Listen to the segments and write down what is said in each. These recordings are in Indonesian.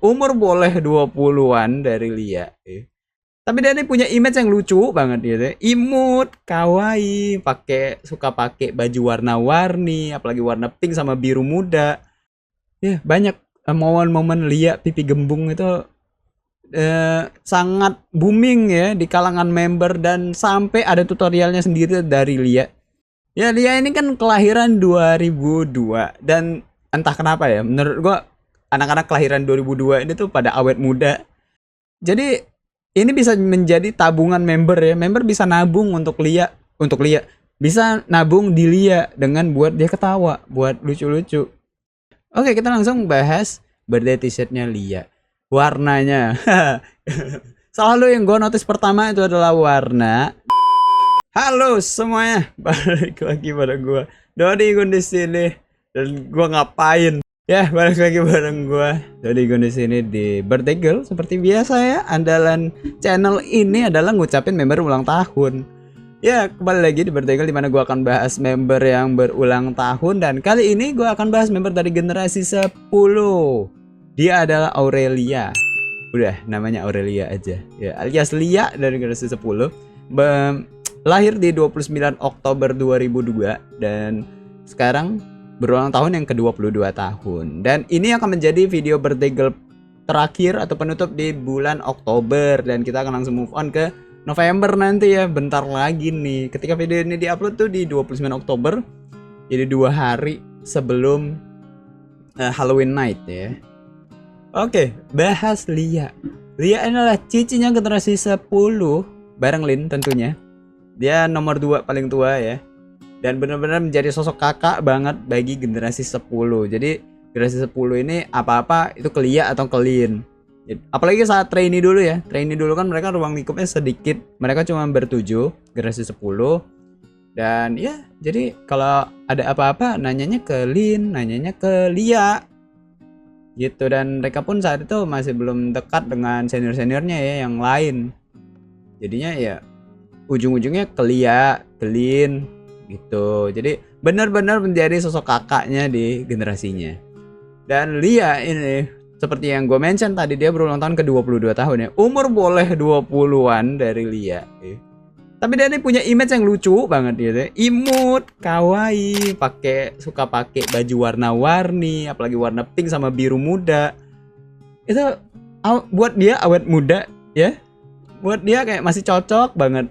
Umur boleh 20-an dari Lia. Tapi dia ini punya image yang lucu banget gitu. Imut, kawaii, suka pakai baju warna-warni, apalagi warna pink sama biru muda. Ya, banyak momen-momen Lia pipi gembung itu sangat booming ya di kalangan member dan sampai ada tutorialnya sendiri dari Lia. Ya, Lia ini kan kelahiran 2002 dan entah kenapa ya, menurut gua anak-anak kelahiran 2002 ini tuh pada awet muda. Jadi ini bisa menjadi tabungan member ya. Member bisa nabung untuk Lia. Bisa nabung di Lia dengan buat dia ketawa, buat lucu-lucu. Oke, kita langsung bahas birthday t-shirtnya Lia. Warnanya. Selalu yang gue notice pertama itu adalah warna. Halo semuanya, balik lagi pada gue Dodi Gun di sini. Dan gue ngapain? Ya, balik lagi bareng gue Dodi Gun di sini di Birthday Girl. Seperti biasa ya, andalan channel ini adalah ngucapin member ulang tahun. Ya, kembali lagi di Birthday Girl, dimana gue akan bahas member yang berulang tahun. Dan kali ini gue akan bahas member dari generasi 10. Dia adalah Aurelia. Udah, namanya Aurelia aja ya, alias Lia dari generasi 10. Lahir di 29 Oktober 2002 dan sekarang berulang tahun yang ke-22 tahun. Dan ini akan menjadi video Birthday Girl terakhir atau penutup di bulan Oktober, dan kita akan langsung move on ke November nanti ya, bentar lagi nih. Ketika video ini diupload tuh di 29 Oktober, jadi 2 hari sebelum Halloween night ya. Oke, bahas Lia. Lia adalah cicinya generasi 10 bareng Lin tentunya. Dia nomor 2 paling tua ya. Dan benar-benar menjadi sosok kakak banget bagi generasi 10. Jadi generasi 10 ini apa-apa itu ke Lia atau ke Lin. Apalagi saat trainee dulu ya. Trainee dulu kan mereka ruang lingkupnya sedikit. Mereka cuma bertujuh, generasi 10. Dan ya, jadi kalau ada apa-apa nanyanya ke Lin, nanyanya ke Lia gitu. Dan mereka pun saat itu masih belum dekat dengan senior-seniornya ya yang lain. Jadinya ya ujung-ujungnya ke Lia, ke Lin gitu. Jadi benar-benar menjadi sosok kakaknya di generasinya. Dan Lia ini seperti yang gue mention tadi, dia berulang tahun ke 22 tahun ya. Umur boleh 20-an dari Lia. Tapi dia ini punya image yang lucu banget gitu. Imut, kawaii, suka pakai baju warna-warni, apalagi warna pink sama biru muda. Itu buat dia awet muda ya. Buat dia kayak masih cocok banget.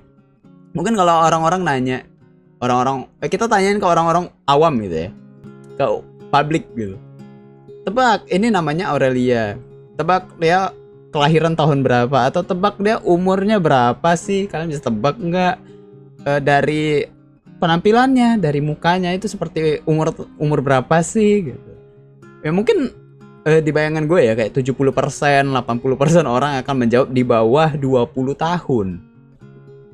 Mungkin kalau orang-orang nanya, kita tanyain ke orang-orang awam gitu ya, ke publik gitu. Tebak, ini namanya Aurelia. Tebak dia kelahiran tahun berapa, atau tebak dia umurnya berapa sih? Kalian bisa tebak nggak? Dari penampilannya, dari mukanya itu seperti umur berapa sih gitu. Ya mungkin di bayangan gue ya kayak 70%, 80% orang akan menjawab di bawah 20 tahun.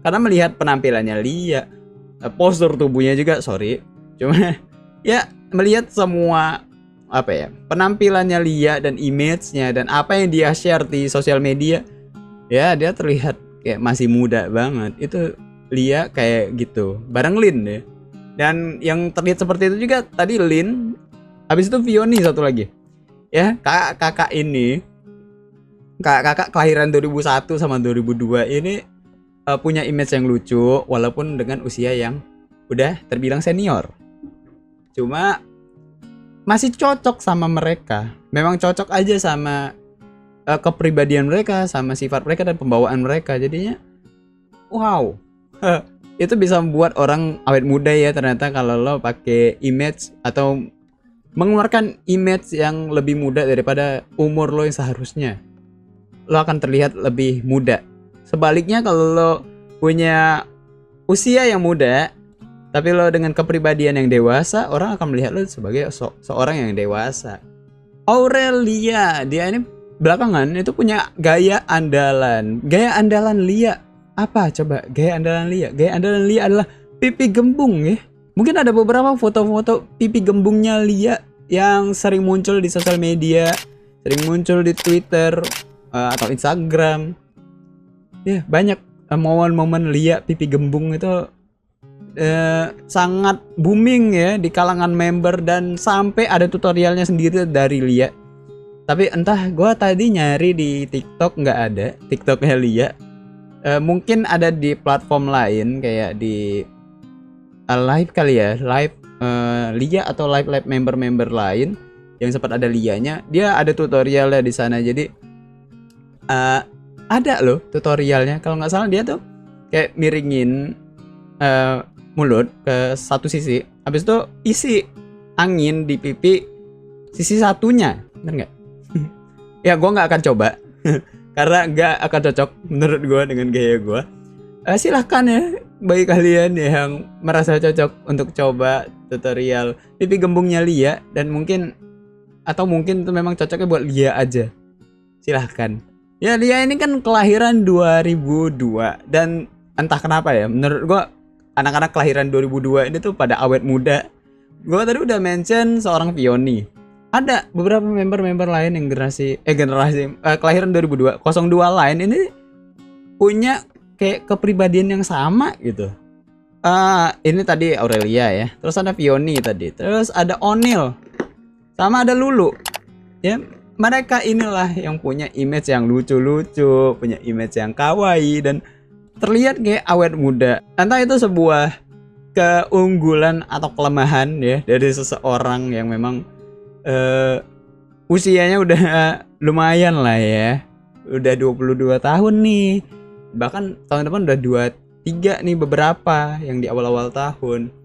Karena melihat penampilannya Lia, postur tubuhnya juga, cuma ya melihat semua penampilannya Lia dan image-nya dan apa yang dia share di sosial media, ya dia terlihat kayak masih muda banget. Itu Lia kayak gitu bareng Lin deh. Dan yang terlihat seperti itu juga tadi Lin, habis itu Vioni satu lagi ya, kakak kelahiran 2001 sama 2002 ini punya image yang lucu walaupun dengan usia yang udah terbilang senior. Cuma masih cocok sama mereka. Memang cocok aja sama kepribadian mereka, sama sifat mereka dan pembawaan mereka. Jadinya wow. Itu bisa membuat orang awet muda ya ternyata, kalau lo pakai image atau mengeluarkan image yang lebih muda daripada umur lo yang seharusnya. Lo akan terlihat lebih muda. Sebaliknya kalau lo punya usia yang muda tapi lo dengan kepribadian yang dewasa, orang akan melihat lo sebagai seorang yang dewasa. Aurelia, dia ini belakangan itu punya gaya andalan. Gaya andalan Lia apa coba? Gaya andalan Lia. Gaya andalan Lia adalah pipi gembung ya. Mungkin ada beberapa foto-foto pipi gembungnya Lia yang sering muncul di sosial media, sering muncul di Twitter atau Instagram. Ya, banyak momen-momen Lia pipi gembung itu sangat booming ya di kalangan member dan sampai ada tutorialnya sendiri dari Lia. Tapi entah gue tadi nyari di TikTok nggak ada TikToknya Lia. Mungkin ada di platform lain kayak di live kali ya, live Lia atau live member lain yang sempat ada Lianya. Dia ada tutorialnya di sana. Jadi ada loh tutorialnya. Kalau nggak salah dia tuh kayak miringin mulut ke satu sisi, habis itu isi angin di pipi sisi satunya, bener nggak? Ya gue nggak akan coba karena nggak akan cocok menurut gue dengan gaya gue. Silahkan ya bagi kalian yang merasa cocok untuk coba tutorial pipi gembungnya Lia, dan mungkin itu memang cocoknya buat Lia aja. Silahkan. Ya Lia ini kan kelahiran 2002 dan entah kenapa ya, menurut gue anak-anak kelahiran 2002 ini tuh pada awet muda. Gue tadi udah mention seorang Vioni. Ada beberapa member lain yang generasi kelahiran 2002 lain ini punya kayak kepribadian yang sama gitu. Ini tadi Aurelia ya, terus ada Vioni tadi, terus ada Onil, sama ada Lulu. Ya, mereka inilah yang punya image yang lucu-lucu, punya image yang kawaii dan terlihat kayak awet muda. Entah itu sebuah keunggulan atau kelemahan ya dari seseorang yang memang usianya udah lumayan lah ya, udah 22 tahun nih, bahkan tahun depan udah 23 nih beberapa yang di awal-awal tahun.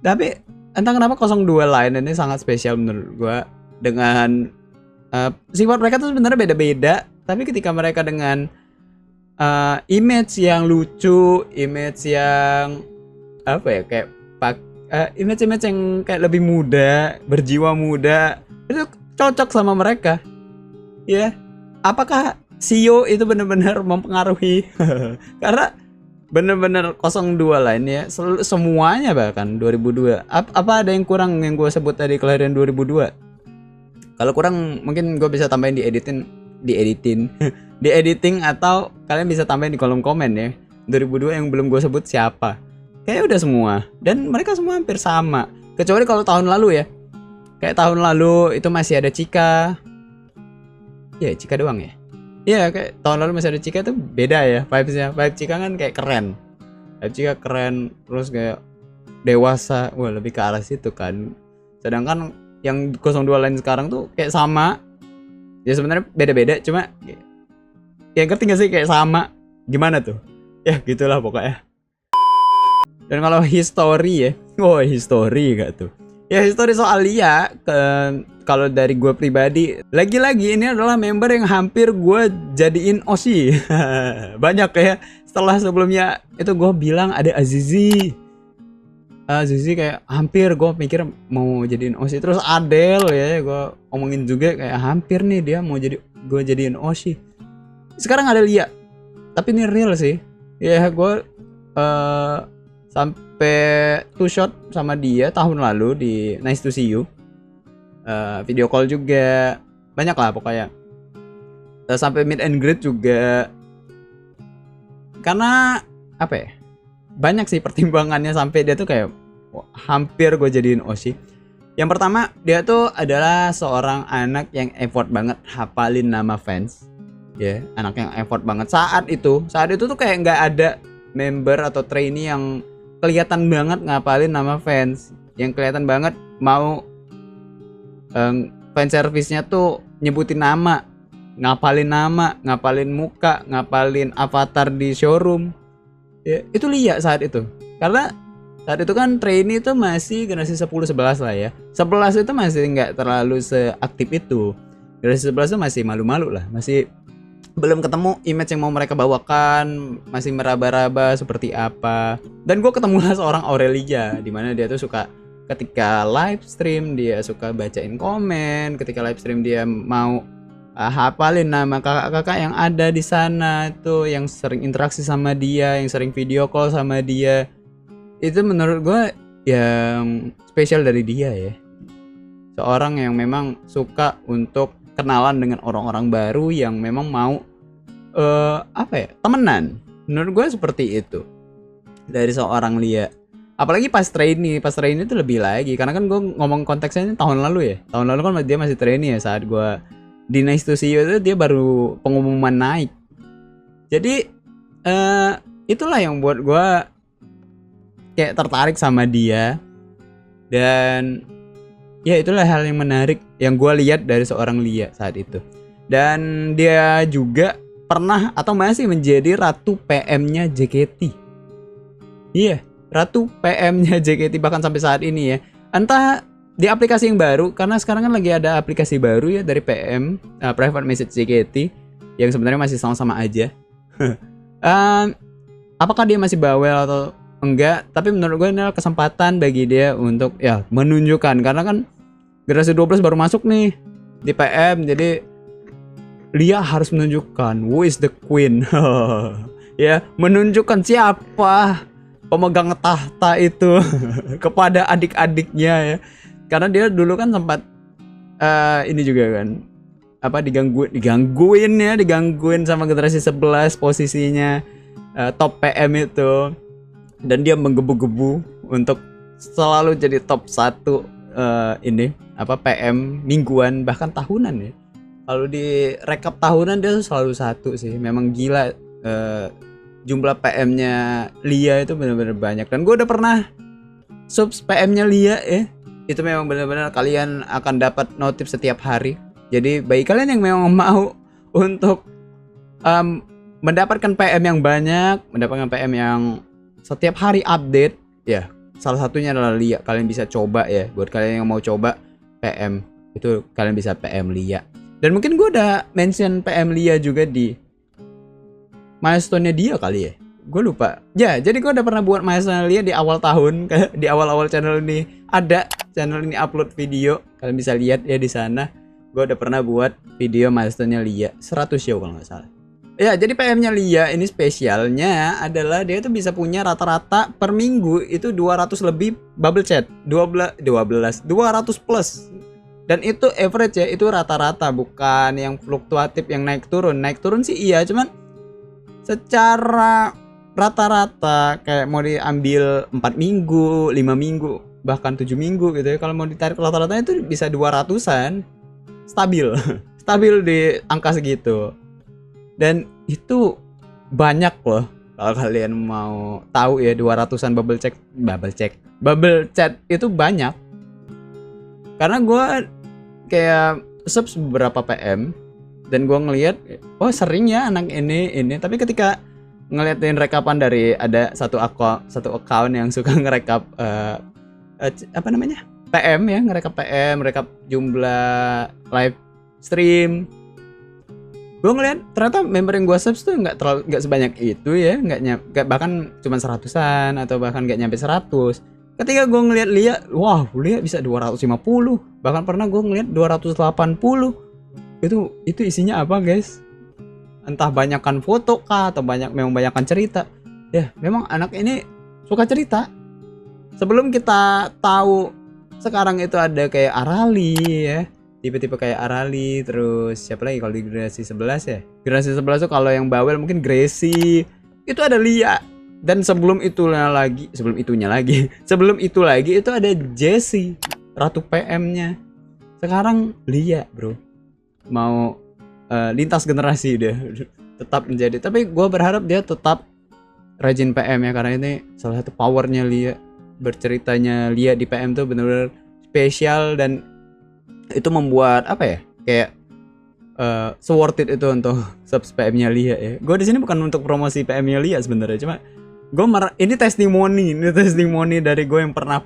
Tapi entah kenapa 02 lain ini sangat spesial menurut gua. Dengan sifat mereka tuh sebenarnya beda-beda, tapi ketika mereka dengan image yang lucu, image yang apa ya, kayak image yang kayak lebih muda, berjiwa muda, itu cocok sama mereka. Ya, apakah CEO itu benar-benar mempengaruhi? Karena benar-benar 02 lain ya, semuanya bahkan 2002. Apa ada yang kurang yang gue sebut tadi kelahiran 2002? Kalau kurang mungkin gue bisa tambahin di editing atau kalian bisa tambahin di kolom komen ya. 2002 yang belum gue sebut siapa? Kayaknya udah semua, dan mereka semua hampir sama. Kecuali kalau tahun lalu ya. Kayak tahun lalu itu masih ada Cika. Ya, Cika doang ya. Iya, kayak tahun lalu masih ada Cika, itu beda ya vibes-nya. Vibe Cika kan kayak keren. Vibe Cika keren, terus kayak dewasa. Wah, lebih ke arah situ kan. Sedangkan yang 02 lain sekarang tuh kayak sama. Ya sebenarnya beda-beda, cuma ya ngerti gak sih, kayak sama. Gimana tuh? Ya gitulah pokoknya. Dan kalau history ya, history gak tuh? Ya history soal Lia, kalau dari gue pribadi, lagi-lagi ini adalah member yang hampir gue jadiin OSI. Banyak ya, setelah sebelumnya itu gue bilang ada Azizi kayak hampir gue mikir mau jadiin OSI. Terus Adele ya, gue omongin juga kayak hampir nih dia mau gue jadiin OSI. Sekarang ada Lia, tapi ini real sih. Ya gue sampai 2 shot sama dia tahun lalu di Nice to See You, video call juga banyak lah pokoknya, sampai meet and greet juga. Karena apa ya, banyak sih pertimbangannya sampai dia tuh kayak hampir gue jadiin OSI. Yang pertama, dia tuh adalah seorang anak yang effort banget hafalin nama fans ya, anak yang effort banget. Saat itu tuh kayak nggak ada member atau trainee yang kelihatan banget ngapalin nama fans, yang kelihatan banget mau fan service-nya tuh nyebutin nama, ngapalin muka, ngapalin avatar di showroom. Ya, itu Lia saat itu. Karena saat itu kan trainee itu masih generasi 10-11 lah ya. 11 itu masih nggak terlalu seaktif itu. Generasi 11 itu masih malu-malu lah, masih belum ketemu image yang mau mereka bawakan, masih meraba-raba seperti apa. Dan gue ketemu lah seorang Aurelia, dimana dia tuh suka ketika live stream dia suka bacain komen, ketika live stream dia mau hafalin nama kakak-kakak yang ada di sana tuh, yang sering interaksi sama dia, yang sering video call sama dia. Itu menurut gue yang spesial dari dia ya. Seorang yang memang suka untuk kenalan dengan orang-orang baru yang memang mau temenan. Menurut gue seperti itu dari seorang Lia. Apalagi pas trainee itu lebih lagi, karena kan gue ngomong konteksnya ini tahun lalu ya. Tahun lalu kan dia masih trainee ya saat gue di Nice to See You itu dia baru pengumuman naik. Jadi itulah yang buat gue kayak tertarik sama dia. Dan ya itulah hal yang menarik yang gue lihat dari seorang Lia saat itu. Dan dia juga pernah atau masih menjadi ratu PM-nya JKT. Iya, ratu PM-nya JKT bahkan sampai saat ini ya. Entah di aplikasi yang baru, karena sekarang kan lagi ada aplikasi baru ya dari PM, Private Message JKT, yang sebenarnya masih sama-sama aja. Apakah dia masih bawel atau enggak? Tapi menurut gue ini adalah kesempatan bagi dia untuk ya menunjukkan, karena kan generasi 12 baru masuk nih di PM, jadi Lia harus menunjukkan who is the queen. Ya, menunjukkan siapa pemegang tahta itu kepada adik-adiknya ya. Karena dia dulu kan sempat ini juga kan digangguin sama generasi 11 posisinya top PM itu, dan dia menggebu-gebu untuk selalu jadi top 1 PM mingguan bahkan tahunan ya. Kalau di rekap tahunan dia tuh selalu 1 sih. Memang gila jumlah PM-nya Lia itu benar-benar banyak. Dan gue udah pernah subs PM-nya Lia ya. Itu memang benar-benar kalian akan dapat notif setiap hari. Jadi bagi kalian yang memang mau untuk mendapatkan PM yang banyak, mendapatkan PM yang setiap hari update, ya salah satunya adalah Lia. Kalian bisa coba ya. Buat kalian yang mau coba PM, itu kalian bisa PM Lia. Dan mungkin gue udah mention PM Lia juga di milestone-nya dia kali ya. Gue lupa. Ya, jadi gue udah pernah buat milestone Lia di awal tahun, di awal-awal channel ini ada channel ini upload video. Kalian bisa lihat ya di sana. Gue udah pernah buat video milestone-nya Lia 100 show kalau nggak salah. Ya, jadi PM-nya Lia ini spesialnya adalah dia tuh bisa punya rata-rata per minggu itu 200 lebih bubble chat. 200 plus. Dan itu average ya, itu rata-rata, bukan yang fluktuatif yang naik turun. Naik turun sih iya, cuman secara rata-rata kayak mau diambil 4 minggu, 5 minggu, bahkan 7 minggu gitu ya. Kalau mau ditarik rata-ratanya itu bisa 200-an. Stabil. Stabil di angka segitu. Dan itu banyak loh. Kalau kalian mau tahu ya, 200-an bubble chat itu banyak. Karena gue kayak subs beberapa PM dan gue ngelihat, oh sering ya anak ini. Tapi ketika ngeliatin rekapan dari ada satu account yang suka ngerekap PM ya, ngerekap jumlah live stream. Gue ngeliat ternyata member yang gue subs tuh nggak sebanyak itu ya, nggak bahkan cuma 100-an atau bahkan nggak nyampe 100. Ketika gue ngeliat Lia, wah Lia bisa 250, bahkan pernah gue ngeliat 280. Itu isinya apa guys? Entah banyakkan foto kah atau memang banyakkan cerita. Ya memang anak ini suka cerita. Sebelum kita tahu sekarang itu ada kayak Arali ya, tipe-tipe kayak Arali, terus siapa lagi kalau di generasi 11 ya? Generasi 11 tuh kalau yang bawel mungkin Gracie, itu ada Lia. Dan sebelum itu lagi itu ada Jessie, ratu PM-nya. Sekarang Lia, bro. Mau lintas generasi dia tetap menjadi. Tapi gue berharap dia tetap rajin PM ya, karena ini salah satu powernya Lia. Berceritanya Lia di PM tuh benar-benar spesial, dan itu membuat apa ya? Kayak so worth it itu untuk subs PM-nya Lia ya. Gue di sini bukan untuk promosi PM-nya Lia sebenarnya, cuma ini testimoni dari gue yang pernah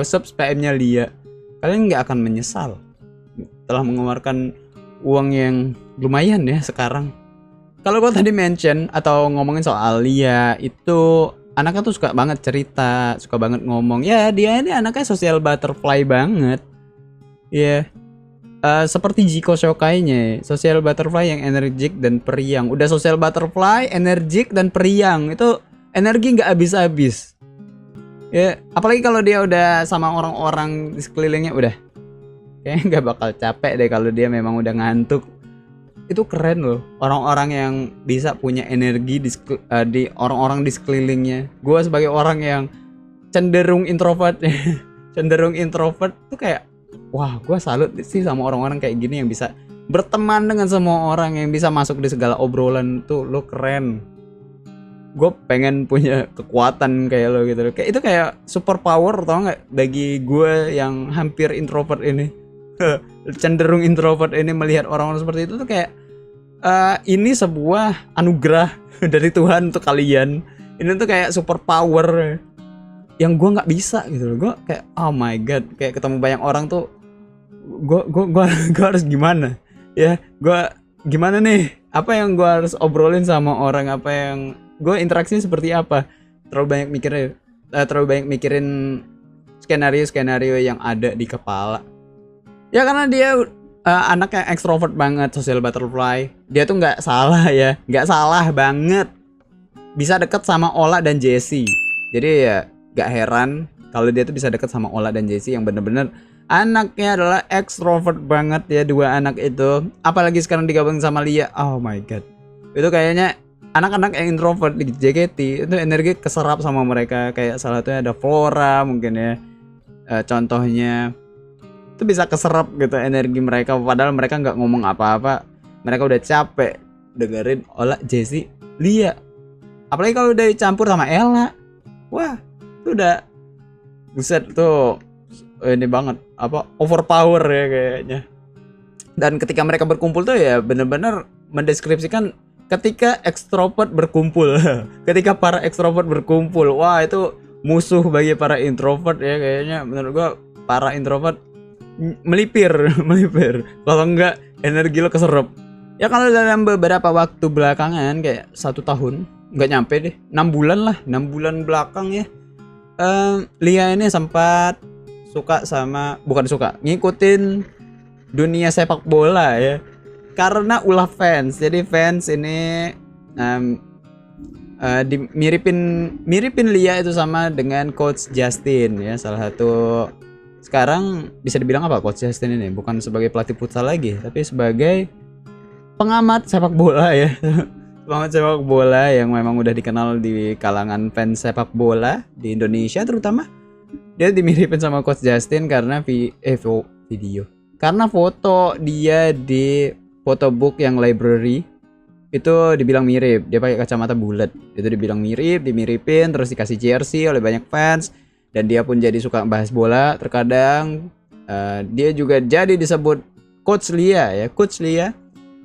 subs PM-nya Lia. Kalian nggak akan menyesal telah mengeluarkan uang yang lumayan ya sekarang. Kalau gue tadi mention atau ngomongin soal Lia, itu anaknya tuh suka banget cerita, suka banget ngomong. Ya dia ini anaknya social butterfly banget. Ya seperti Jiko Shokai-nya, social butterfly yang energik dan periang. Udah social butterfly, energik dan periang, itu energi nggak habis-habis. Ya, apalagi kalau dia udah sama orang-orang di sekelilingnya, udah kayaknya nggak bakal capek deh kalau dia memang udah ngantuk. Itu keren loh, orang-orang yang bisa punya energi di orang-orang di sekelilingnya. Gue sebagai orang yang cenderung introvert tuh kayak, wah gue salut sih sama orang-orang kayak gini yang bisa berteman dengan semua orang, yang bisa masuk di segala obrolan tuh lo keren. Gue pengen punya kekuatan kayak lo gitu. Kayak itu kayak super power, tau nggak, bagi gue yang hampir introvert ini. Cenderung introvert ini, melihat orang-orang seperti itu tuh kayak ini sebuah anugerah dari Tuhan untuk kalian. Ini tuh kayak super power yang gue nggak bisa gitu loh. Gue kayak oh my god, kayak ketemu banyak orang tuh gue harus gimana ya, gue gimana nih, apa yang gue harus obrolin sama orang, apa yang gue interaksinya seperti apa. Terlalu banyak mikirin skenario yang ada di kepala ya, karena dia anak yang ekstrovert banget, social butterfly. Dia tuh nggak salah ya, nggak salah banget bisa deket sama Ola dan Jessie. Jadi ya gak heran kalau dia tuh bisa deket sama Ola dan Jessie yang bener-bener anaknya adalah ekstrovert banget ya, dua anak itu. Apalagi sekarang digabung sama Lia, oh my god, itu kayaknya anak-anak yang introvert di JKT itu energi keserap sama mereka. Kayak salah satunya ada Flora mungkin ya, contohnya itu bisa keserap gitu energi mereka, padahal mereka nggak ngomong apa-apa, mereka udah capek dengerin Ola, Jessie, Lia. Apalagi kalau udah dicampur sama Ella, wah itu udah buset tuh, ini banget, apa, overpower ya kayaknya. Dan ketika mereka berkumpul tuh ya bener-bener mendeskripsikan ketika ekstrovert berkumpul. Ketika para ekstrovert berkumpul, wah itu musuh bagi para introvert ya kayaknya. Menurut gua para introvert melipir kalau enggak energi lo keserap ya. Kalau dalam beberapa waktu belakangan, kayak 1 tahun, nggak nyampe deh, 6 bulan belakang ya, Lia ini sempat ngikutin dunia sepak bola ya, karena ulah fans. Jadi fans ini miripin Lia itu sama dengan Coach Justin ya, salah satu. Sekarang bisa dibilang apa Coach Justin ini? Bukan sebagai pelatih futsal lagi, tapi sebagai pengamat sepak bola ya. Pengamat sepak bola yang memang udah dikenal di kalangan fans sepak bola di Indonesia terutama. Dia dimiripin sama Coach Justin karena video. Karena foto dia di photobook yang library itu dibilang mirip. Dia pakai kacamata bulat. Itu dibilang dimiripin, terus dikasih jersey oleh banyak fans. Dan dia pun jadi suka bahas bola terkadang. Dia juga jadi disebut Coach Lia ya, Coach Lia.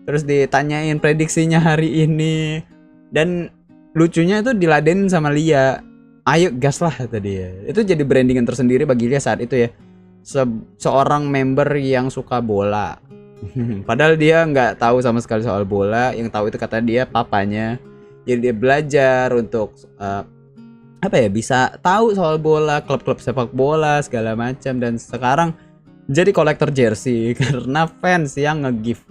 Terus ditanyain prediksinya hari ini, dan lucunya itu diladenin sama Lia. Ayo gas lah kata dia. Itu jadi brandingan tersendiri bagi Lia saat itu ya, seorang member yang suka bola. Padahal dia nggak tahu sama sekali soal bola. Yang tahu itu kata dia papanya. Jadi dia belajar untuk bisa tahu soal bola, klub-klub sepak bola segala macam, dan sekarang jadi kolektor jersey karena fans yang nge-gift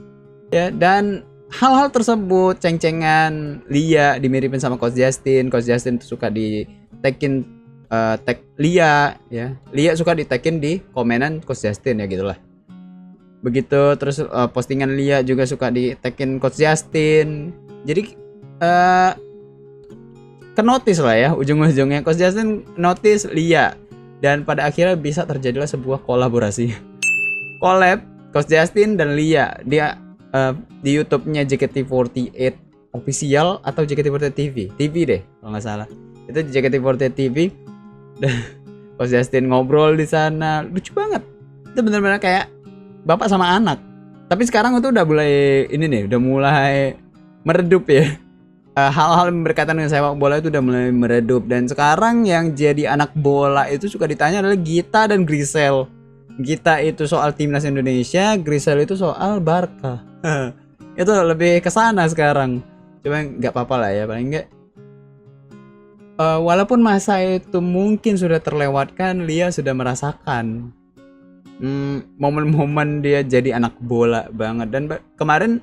ya. Dan hal-hal tersebut, ceng-cengan Lia dimiripin sama Coach Justin. Coach Justin tuh suka di tag Lia ya. Lia suka di tagin di komenan Coach Justin ya gitulah. Begitu terus postingan Lia juga suka di tagin Coach Justin. Jadi notice lah ya, ujung-ujungnya Coach Justin notice Lia, dan pada akhirnya bisa terjadilah sebuah kolaborasi. Collab Coach Justin dan Lia. Dia di YouTube-nya JKT48 official atau JKT48 TV deh kalau nggak salah. Itu JKT48 TV. Coach Justin ngobrol di sana, lucu banget. Itu benar-benar kayak bapak sama anak. Tapi sekarang itu udah mulai meredup ya. Hal-hal yang berkaitan dengan sepak bola itu udah mulai meredup. Dan sekarang yang jadi anak bola itu suka ditanya adalah Gita dan Grisel. Gita itu soal timnas Indonesia, Grisel itu soal Barca. Itu lebih kesana sekarang. Cuma nggak apa-apa lah ya, paling nggak. Walaupun masa itu mungkin sudah terlewatkan, Lia sudah merasakan momen-momen dia jadi anak bola banget. Dan kemarin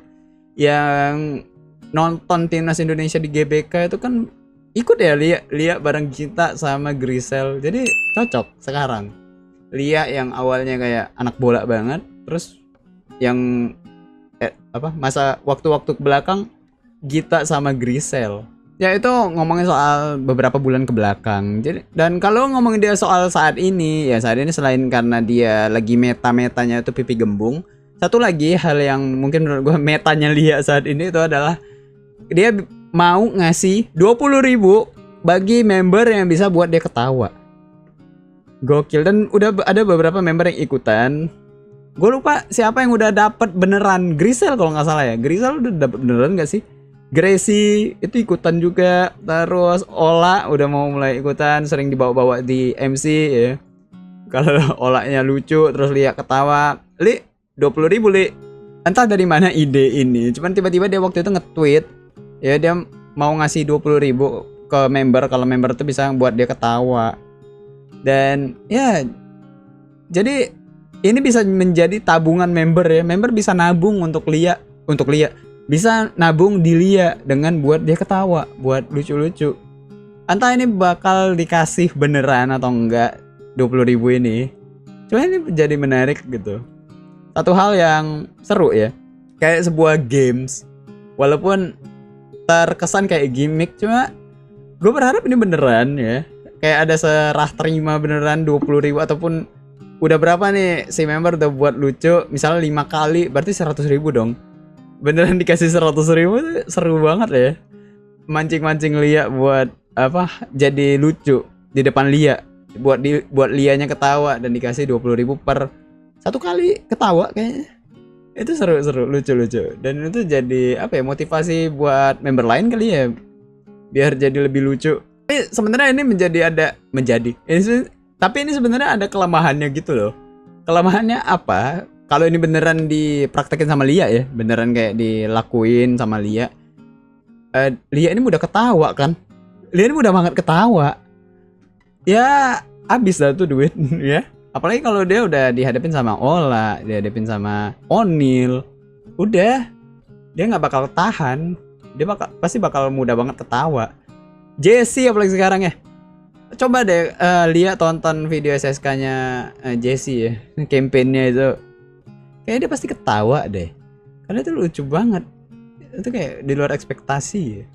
yang nonton timnas Indonesia di GBK itu kan ikut ya Lia bareng Gita sama Grisel. Jadi cocok sekarang. Lia yang awalnya kayak anak bola banget, terus yang masa waktu-waktu belakang Gita sama Grisel. Ya itu ngomongin soal beberapa bulan ke belakang. Jadi, dan kalau ngomongin dia soal saat ini, ya saat ini selain karena dia lagi meta-metanya itu pipi gembung, Satu lagi hal yang mungkin menurut gue metanya Lia saat ini itu adalah dia mau ngasih 20.000 bagi member yang bisa buat dia ketawa. Gokil. Dan udah ada beberapa member yang ikutan. Gue lupa siapa yang udah dapat beneran. Grisel kalau nggak salah ya. Grisel udah dapat beneran nggak sih? Gracie itu ikutan juga. Terus Ola udah mau mulai ikutan, sering dibawa-bawa di MC ya. Kalau Olanya lucu terus Lia ketawa. Li 20.000 Li. Entah dari mana ide ini. Cuman tiba-tiba dia waktu itu nge-tweet ya dia mau ngasih 20.000 ke member kalau member itu bisa buat dia ketawa. Dan ya jadi ini bisa menjadi tabungan member ya. Member bisa nabung untuk Lia, bisa nabung di Lia dengan buat dia ketawa, buat lucu-lucu. Entah ini bakal dikasih beneran atau enggak 20.000 ini. Cuma ini jadi menarik gitu. Satu hal yang seru ya, kayak sebuah games, walaupun terkesan kayak gimmick, cuma gue berharap ini beneran ya, kayak ada serah terima beneran 20.000 ataupun udah berapa nih si member udah buat lucu, misalnya 5 kali, berarti 100.000 dong. Beneran dikasih 100.000 seru banget ya, mancing-mancing Lia buat apa jadi lucu di depan Lia, buat Lianya ketawa dan dikasih 20.000 per satu kali ketawa kayaknya. Itu seru-seru, lucu-lucu. Dan itu jadi apa ya, motivasi buat member lain kali ya, biar jadi lebih lucu. Tapi sebenarnya ini tapi ini sebenarnya ada kelemahannya gitu loh. Kelemahannya apa? Kalau ini beneran dipraktekin sama Lia ya, beneran kayak dilakuin sama Lia. Lia ini mudah ketawa kan? Lia ini mudah banget ketawa. Ya, habis lah tuh duit ya. Apalagi kalau dia udah dihadapin sama Ola, dihadapin sama Onil, udah dia nggak bakal tahan. Dia pasti bakal mudah banget ketawa. Jessie apalagi sekarang ya. Coba deh lihat tonton video SSK-nya Jessie ya, campaign-nya itu. Kayaknya dia pasti ketawa deh. Karena itu lucu banget. Itu kayak di luar ekspektasi ya.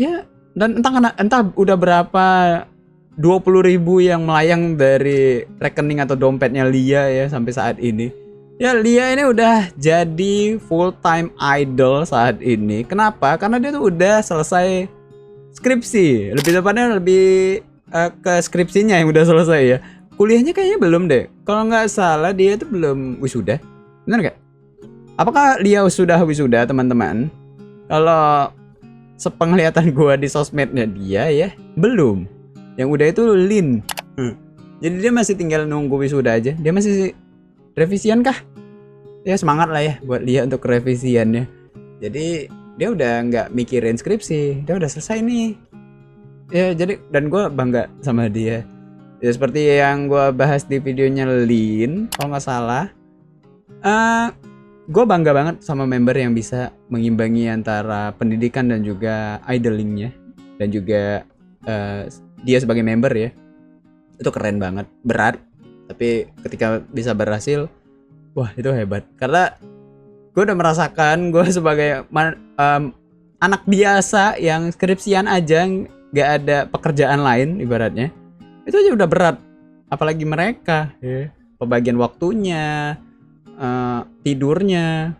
Ya, dan entah udah berapa 20.000 yang melayang dari rekening atau dompetnya Lia ya sampai saat ini. Ya Lia ini udah jadi full time idol saat ini. Kenapa? Karena dia tuh udah selesai skripsi. Lebih tepatnya ke skripsinya yang udah selesai ya. Kuliahnya kayaknya belum deh. Kalau nggak salah dia itu belum wisuda. Bener nggak? Apakah Lia sudah wisuda teman-teman? Kalau sepenglihatan gua di sosmednya dia ya belum. Yang udah itu Lin. Jadi dia masih tinggal nunggu wisuda aja. Dia masih revisian kah? Ya semangat lah ya buat dia untuk revisiannya. Jadi dia udah nggak mikirin skripsi. Dia udah selesai nih. Ya jadi, dan gue bangga sama dia. Ya seperti yang gue bahas di videonya Lin, kalau nggak salah. Gue bangga banget sama member yang bisa mengimbangi antara pendidikan dan juga idolingnya. Dan juga dia sebagai member ya, itu keren banget, berat, tapi ketika bisa berhasil, wah itu hebat. Karena gue udah merasakan, gue sebagai anak biasa yang skripsian aja, nggak ada pekerjaan lain ibaratnya, itu aja udah berat, apalagi mereka ya. Pembagian waktunya, tidurnya,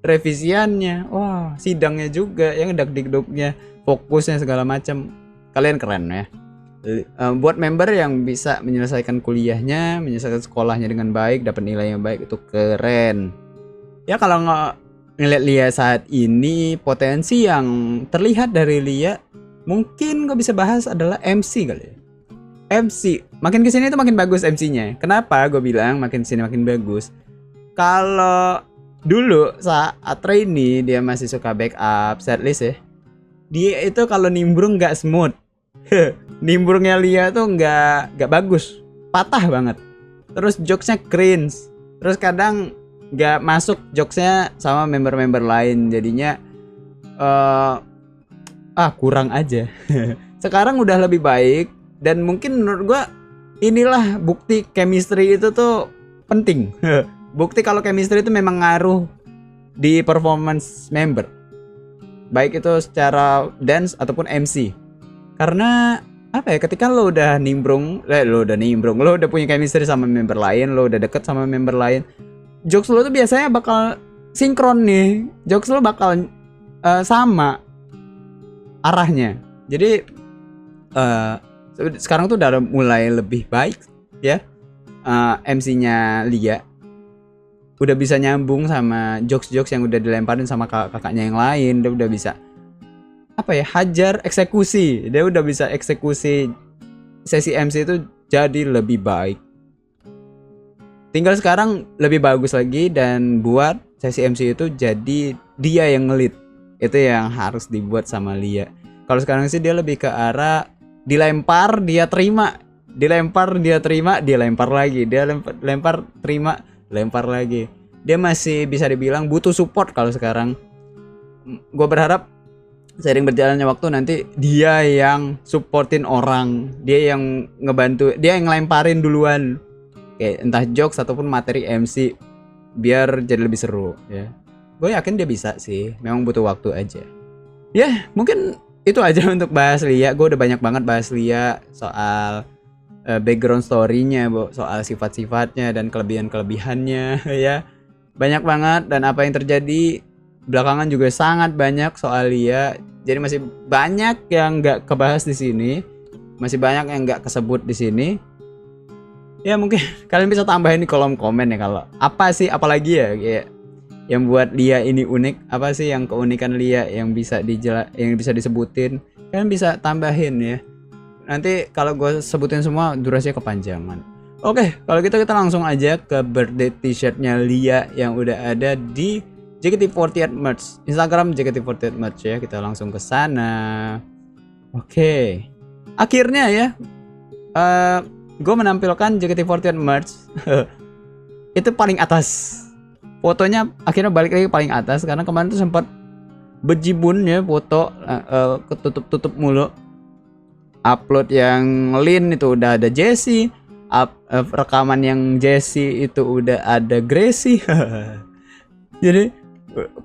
revisiannya, wah sidangnya juga, yang dak-dikduknya, fokusnya segala macam. Kalian keren ya. Buat member yang bisa menyelesaikan kuliahnya, menyelesaikan sekolahnya dengan baik, dapat nilai yang baik, itu keren. Ya kalau ngeliat Lia saat ini, potensi yang terlihat dari Lia, mungkin gue bisa bahas adalah MC kali ya. MC, makin kesini itu makin bagus MC-nya. Kenapa gue bilang makin kesini makin bagus? Kalau dulu saat trainee dia masih suka backup setlist ya. Dia itu kalau nimbrung nggak smooth. Nimbrungnya Lia tuh nggak bagus, patah banget. Terus jokesnya cringe. Terus kadang nggak masuk jokesnya sama member-member lain, jadinya kurang aja. Sekarang udah lebih baik, dan mungkin menurut gua inilah bukti chemistry itu tuh penting. Bukti kalau chemistry itu memang ngaruh di performance member, baik itu secara dance ataupun MC. Karena apa ya, ketika lo udah lo udah punya chemistry sama member lain, lo udah deket sama member lain, jokes lo tuh biasanya bakal sinkron nih, jokes lo bakal sama arahnya. Jadi sekarang tuh udah mulai lebih baik ya. MC-nya Lia udah bisa nyambung sama jokes-jokes yang udah dilemparin sama kakaknya yang lain. Dia udah bisa apa ya, hajar eksekusi. Dia udah bisa eksekusi sesi MC itu jadi lebih baik. Tinggal sekarang lebih bagus lagi dan buat sesi MC itu jadi dia yang ngelit. Itu yang harus dibuat sama Lia. Kalau sekarang sih dia lebih ke arah dilempar, dia terima, dilempar, dia terima, dia lempar lagi, dia lempar, terima, lempar lagi. Dia masih bisa dibilang butuh support kalau sekarang. Gue berharap seiring berjalannya waktu nanti dia yang supportin orang, dia yang ngebantu, dia yang ngelemparin duluan, kayak entah jokes ataupun materi MC, biar jadi lebih seru ya. Gue yakin dia bisa sih, memang butuh waktu aja. Ya mungkin itu aja untuk bahas Lia. Gue udah banyak banget bahas Lia soal background story-nya, soal sifat-sifatnya dan kelebihan-kelebihannya ya. Banyak banget, dan apa yang terjadi belakangan juga sangat banyak soal Lia. Jadi masih banyak yang nggak kebahas di sini, masih banyak yang nggak kesebut di sini. Ya mungkin kalian bisa tambahin di kolom komen ya, kalau apa sih, apalagi ya kayak yang buat Lia ini unik, apa sih yang keunikan Lia yang bisa disebutin. Kalian bisa tambahin ya. Nanti kalau gue sebutin semua durasinya kepanjangan. Oke, kalau gitu kita langsung aja ke birthday t-shirtnya Lia yang udah ada di JKT48 Merch, Instagram JKT48 Merch ya. Kita langsung ke sana. Oke. Akhirnya ya gue menampilkan JKT48 Merch itu paling atas. Fotonya akhirnya balik lagi paling atas, karena kemarin tuh sempat bejibun ya foto, ketutup mulu. Upload yang Lin itu udah ada Jessie, rekaman yang Jessie itu udah ada Gracie. Jadi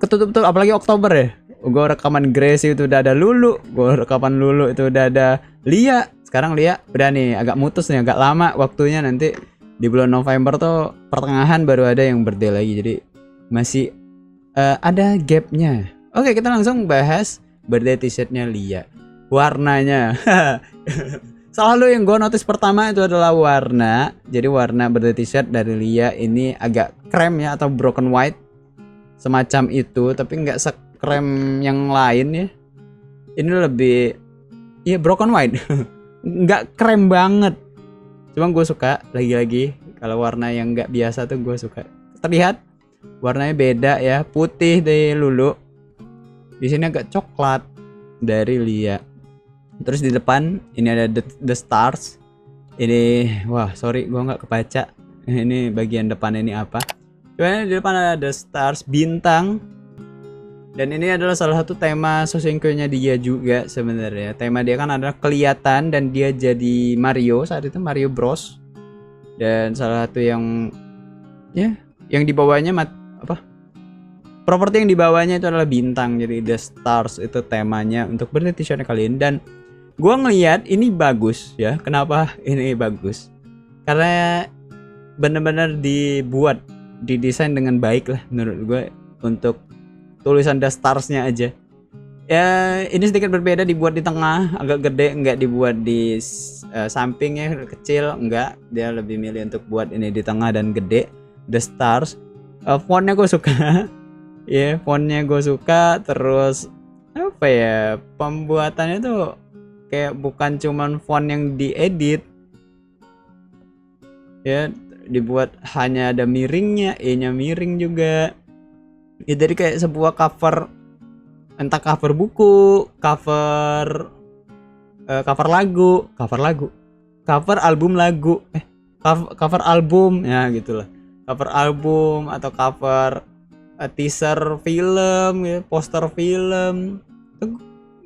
ketutup tuh, apalagi Oktober ya. Gue rekaman Gracie itu udah ada Lulu, gue rekaman Lulu itu udah ada Lia. Sekarang Lia udah nih agak mutus nih, agak lama waktunya, nanti di bulan November tuh pertengahan baru ada yang birthday lagi. Jadi masih ada gapnya. Oke, kita langsung bahas birthday t-shirtnya Lia. Warnanya selalu yang gue notice pertama itu adalah warna. Jadi warna birthday t-shirt dari Lia ini agak krem ya, atau broken white semacam itu, tapi nggak sekrem yang lain ya. Ini lebih ya broken white. Nggak krem banget, cuma gue suka. Lagi-lagi kalau warna yang nggak biasa tuh gue suka. Terlihat warnanya beda ya, putih dari Lulu, di sini agak coklat dari Lia. Terus di depan ini ada the stars. Ini wah sorry gue nggak kebaca ini bagian depan ini apa. Cuman di depan ada the stars, bintang. Dan ini adalah salah satu tema Sosenkyo-nya dia juga sebenarnya. Tema dia kan adalah kelihatan, dan dia jadi Mario saat itu, Mario Bros. Dan salah satu yang ya yang dibawanya properti yang dibawanya itu adalah bintang. Jadi the stars itu temanya untuk birthday t-shirtnya kali ini. Dan gue ngeliat ini bagus ya. Kenapa ini bagus? Karena benar-benar didesain dengan baik lah menurut gue. Untuk tulisan the stars-nya aja ya, ini sedikit berbeda, dibuat di tengah agak gede, nggak dibuat di sampingnya kecil, enggak. Dia lebih milih untuk buat ini di tengah dan gede, the stars. Fontnya gue suka. Ya, fontnya gue suka. Terus apa ya, pembuatannya tuh kayak bukan cuman font yang diedit ya, dibuat hanya ada miringnya, E-nya miring juga ya. Jadi kayak sebuah cover, entah cover buku, cover lagu, cover album lagu, cover album ya gitulah, cover album atau cover teaser film ya, poster film.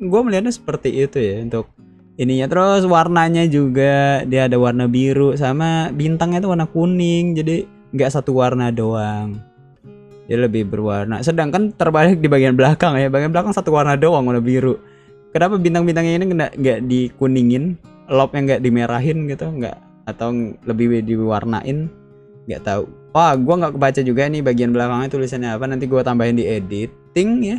Gue melihatnya seperti itu ya untuk ininya. Terus warnanya juga dia ada warna biru, sama bintangnya itu warna kuning, jadi nggak satu warna doang, dia lebih berwarna. Sedangkan terbalik di bagian belakang ya, bagian belakang satu warna doang, warna biru. Kenapa bintang-bintangnya ini nggak dikuningin? love yang nggak dimerahin gitu, nggak, atau lebih diwarnain, nggak tahu. Wah, gua nggak kebaca juga nih bagian belakangnya tulisannya apa, nanti gua tambahin di editing ya.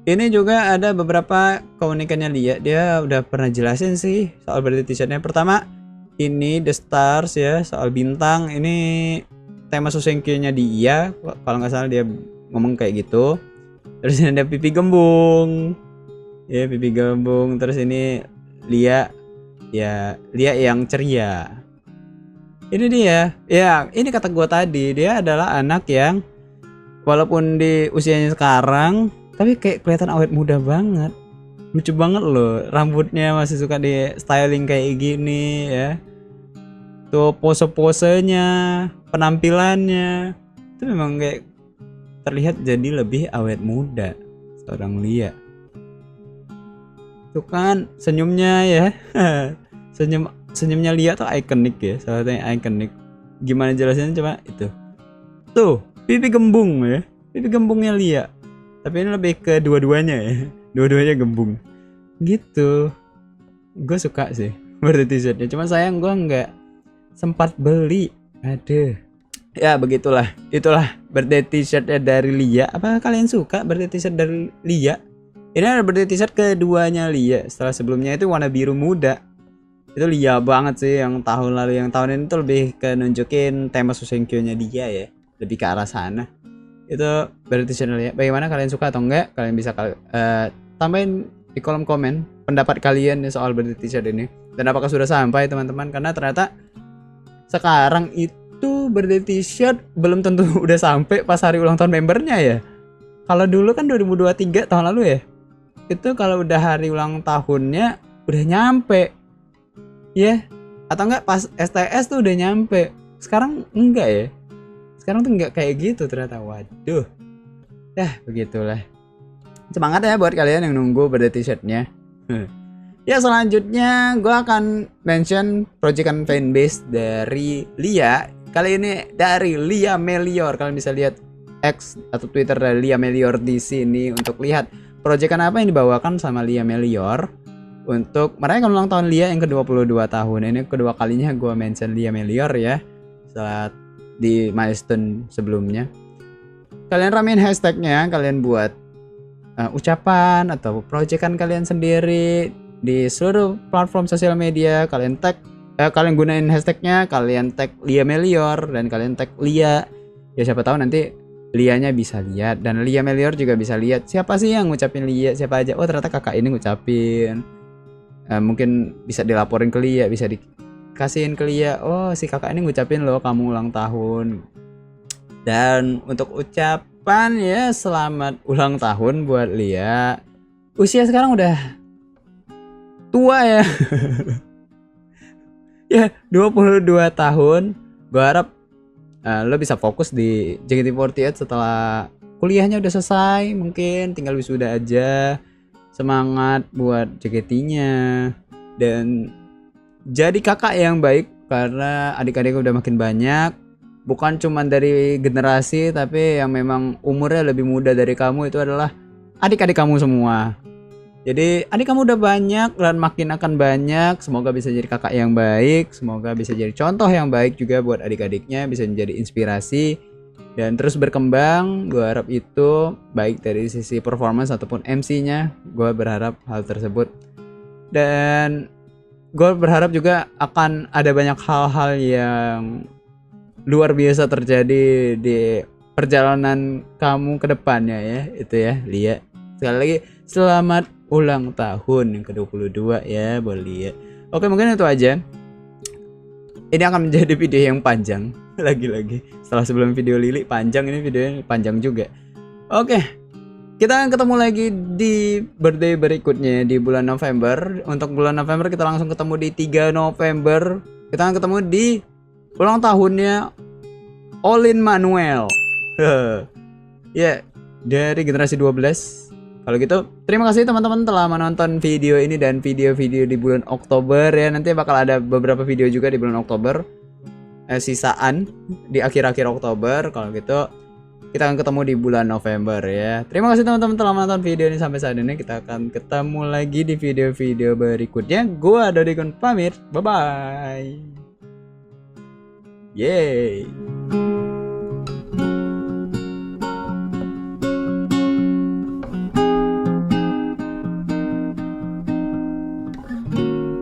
Ini juga ada beberapa keunikannya Lia, dia udah pernah jelasin sih soal birthday t-shirtnya. Pertama, ini The Stars ya, soal bintang. Ini tema Susenkyo-nya dia, kalau nggak salah dia ngomong kayak gitu. Terus ini ada pipi gembung, ya pipi gembung. Terus ini Lia, ya Lia yang ceria. Ini dia, ya ini kata gua tadi, dia adalah anak yang walaupun di usianya sekarang, tapi kayak kelihatan awet muda banget. Lucu banget loh, rambutnya masih suka di styling kayak gini ya. Tuh pose-posenya, penampilannya, itu memang kayak terlihat jadi lebih awet muda seorang Lia. Tuh kan senyumnya ya. Senyumnya Lia tuh ikonik ya, salah satunya ikonik. Gimana jelasinnya coba itu. Tuh, pipi gembung ya. Pipi gembungnya Lia. Tapi ini lebih ke dua-duanya ya. Dua-duanya gembung. Gitu. Gue suka sih birthday t-shirtnya. Cuma sayang gue nggak sempat beli. Aduh. Ya begitulah. Itulah birthday t-shirtnya dari Lia. Apa kalian suka birthday t-shirt dari Lia? Ini ada birthday t-shirt keduanya Lia. Setelah sebelumnya itu warna biru muda. Itu Lia banget sih yang tahun lalu. Yang tahun ini tuh lebih ke nunjukin tema Susenkyo-nya dia ya. Lebih ke arah sana. Itu berarti channelnya. Bagaimana, kalian suka atau enggak? Kalian bisa tambahin di kolom komen pendapat kalian nih soal birthday t-shirt ini, dan apakah sudah sampai teman-teman, karena ternyata sekarang itu birthday t-shirt belum tentu udah sampai pas hari ulang tahun membernya ya. Kalau dulu kan 2023 tahun lalu ya, itu kalau udah hari ulang tahunnya udah nyampe ya, atau enggak pas STS tuh udah nyampe. Sekarang enggak ya. Sekarang tuh nggak kayak gitu ternyata. Waduh. Ya begitulah. Semangat ya buat kalian yang nunggu birthday t-shirtnya. Ya selanjutnya gue akan mention proyekan fanbase dari Lia. Kali ini dari Lia Melior. Kalian bisa lihat X atau Twitter dari Lia Melior di sini untuk lihat proyekan apa yang dibawakan sama Lia Melior untuk merayakan ulang tahun Lia yang ke-22 tahun. Ini kedua kalinya gue mention Lia Melior ya. Setelah di milestone sebelumnya. Kalian ramein hashtagnya, kalian buat ucapan atau proyekan kalian sendiri di seluruh platform sosial media. Kalian tag, kalian gunain hashtagnya, kalian tag Lia Melior dan kalian tag Lia. Ya siapa tahu nanti Lianya bisa lihat dan Lia Melior juga bisa lihat siapa sih yang ngucapin Lia, siapa aja. Oh ternyata kakak ini ngucapin. Mungkin bisa dilaporin ke Lia, bisa kasihin ke Lia, oh si kakak ini ngucapin loh kamu ulang tahun. Dan untuk ucapan ya, selamat ulang tahun buat Lia. Usia sekarang udah tua ya. Ya 22 tahun. Gue harap lo bisa fokus di JKT48 setelah kuliahnya udah selesai. Mungkin tinggal wisuda aja. Semangat buat JKT-nya. Dan jadi kakak yang baik, karena adik-adik udah makin banyak. Bukan cuma dari generasi, tapi yang memang umurnya lebih muda dari kamu itu adalah adik-adik kamu semua. Jadi adik kamu udah banyak dan makin akan banyak. Semoga bisa jadi kakak yang baik. Semoga bisa jadi contoh yang baik juga buat adik-adiknya. Bisa menjadi inspirasi dan terus berkembang. Gue harap itu baik dari sisi performance ataupun MC-nya. Gue berharap hal tersebut. Dan gue berharap juga akan ada banyak hal-hal yang luar biasa terjadi di perjalanan kamu ke depannya ya. Itu ya Lia. Sekali lagi selamat ulang tahun yang ke-22 ya buat Lia. Oke, mungkin itu aja. Ini akan menjadi video yang panjang. Lagi-lagi setelah sebelum video Lili panjang, ini videonya panjang juga. Oke, kita akan ketemu lagi di birthday berikutnya di bulan November. Untuk bulan November kita langsung ketemu di 3 November. Kita akan ketemu di ulang tahunnya Olin Manuel. Ya, dari generasi 12. Kalau gitu, terima kasih teman-teman telah menonton video ini dan video-video di bulan Oktober ya. Nanti bakal ada beberapa video juga di bulan Oktober. Sisaan di akhir-akhir Oktober. Kalau gitu, kita akan ketemu di bulan November ya. Terima kasih teman-teman telah menonton video ini sampai saat ini. Kita akan ketemu lagi di video-video berikutnya. Gua Dodikun pamit. Bye bye. Yeay.